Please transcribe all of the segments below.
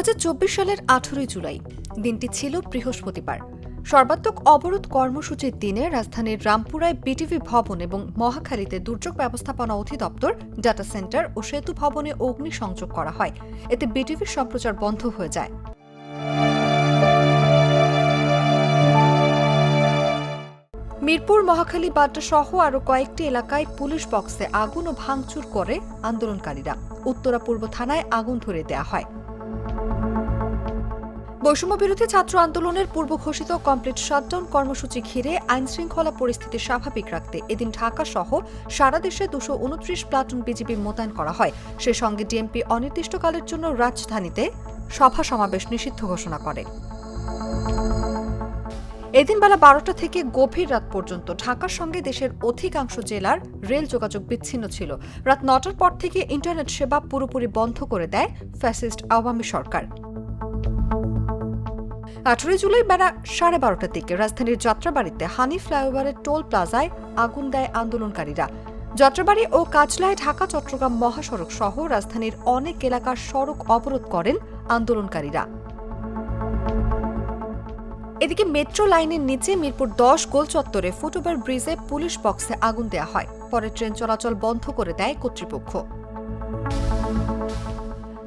2024 সালের 18 জুলাই দিনটি ছিল বৃহস্পতিবার। সর্বাত্মক অবরোধ কর্মসূচির দিনে রাজধানীর রামপুরায় বিটিভি ভবন এবং মহাখালীতে দুর্যোগ ব্যবস্থাপনা অধিদপ্তর, ডাটা সেন্টার ও সেতু ভবনে অগ্নিসংযোগ করা হয়। এতে বিটিভির সম্প্রচার বন্ধ হয়ে যায়। মিরপুর, মহাখালী, বাড্ডা সহ আরও কয়েকটি এলাকায় পুলিশ বক্সে আগুন ও ভাঙচুর করে আন্দোলনকারীরা। উত্তরা পূর্ব থানায় আগুন ধরে দেয়া হয়। বৈষম্যবিরোধী ছাত্র আন্দোলনের পূর্ব ঘোষিত কমপ্লিট শাটডাউন কর্মসূচি ঘিরে আইনশৃঙ্খলা পরিস্থিতি স্বাভাবিক রাখতে এদিন ঢাকা সহ সারা দেশে 229 প্লাটুন বিজিবি মোতায়েন করা হয়। সে সঙ্গে ডিএমপি অনির্দিষ্টকালের জন্য রাজধানীতে সভা সমাবেশ নিষিদ্ধ ঘোষণা করে। এদিন বেলা 12টা থেকে গভীর রাত পর্যন্ত ঢাকার সঙ্গে দেশের অধিকাংশ জেলার রেল যোগাযোগ বিচ্ছিন্ন ছিল। রাত 9টার পর থেকে ইন্টারনেট সেবা পুরোপুরি বন্ধ করে দেয় ফ্যাসিস্ট আওয়ামী সরকার। 18 জুলাই বেলা 12:30টার দিকে রাজধানীর যাত্রাবাড়িতে হানি ফ্লাইওভারের টোল প্লাজায় আগুন দেয় আন্দোলনকারীরা। যাত্রাবাড়ি ও কাজলায় ঢাকা-চট্টগ্রাম মহাসড়ক সহ রাজধানীর অনেক এলাকার সড়ক অবরোধ করেন আন্দোলনকারীরা। এদিকে মেট্রো লাইনের নিচে মিরপুর 10 গোল চত্বরে ফুটওভার ব্রিজে পুলিশ বক্সে আগুন দেয়া হয়। পরে ট্রেন চলাচল বন্ধ করে দেয় কর্তৃপক্ষ।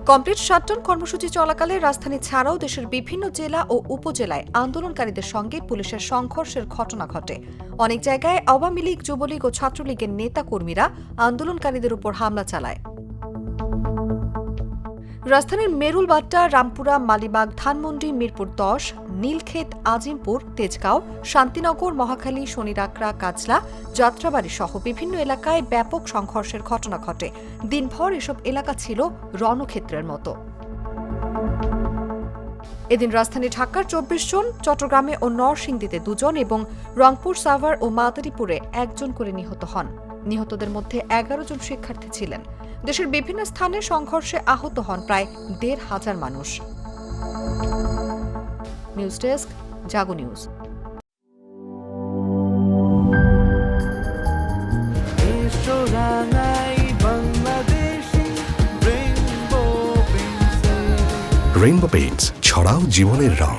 কমপ্লিট শাটডাউন কর্মসূচি চলাকালে রাজধানী ছাড়াও দেশের বিভিন্ন জেলা ও উপজেলায় আন্দোলনকারীদের সঙ্গে পুলিশের সংঘর্ষের ঘটনা ঘটে। অনেক জায়গায় আওয়ামী লীগ, যুবলীগ ও ছাত্রলীগের নেতাকর্মীরা আন্দোলনকারীদের উপর হামলা চালায়। রাজধানীর মেরুলবাড্ডা, রামপুরা, মালিবাগ, ধানমন্ডি, মিরপুর 10, নীলক্ষেত, আজিমপুর, তেজগাঁও, শান্তিনগর, মহাখালী, শনিরাকড়া, কাজলা, যাত্রাবাড়ি সহ বিভিন্ন এলাকায় ব্যাপক সংঘর্ষের ঘটনা ঘটে। দিনভর এসব এলাকা ছিল রণক্ষেত্রের মতো। এদিন রাজধানী ঢাকার 24 জন, চট্টগ্রামে ও নরসিংদীতে 2 জন এবং রংপুর, সাভার ও মাদারীপুরে 1 জন করে নিহত হন। নিহতদের মধ্যে 11 জন শিক্ষার্থী ছিলেন। দেশের বিভিন্ন স্থানে সংঘর্ষে আহত হন প্রায় 1,500 মানুষ। নিউজ ডেস্ক, জাগো নিউজ। রেইনবো পেইন্টস, ছড়াও জীবনের রং।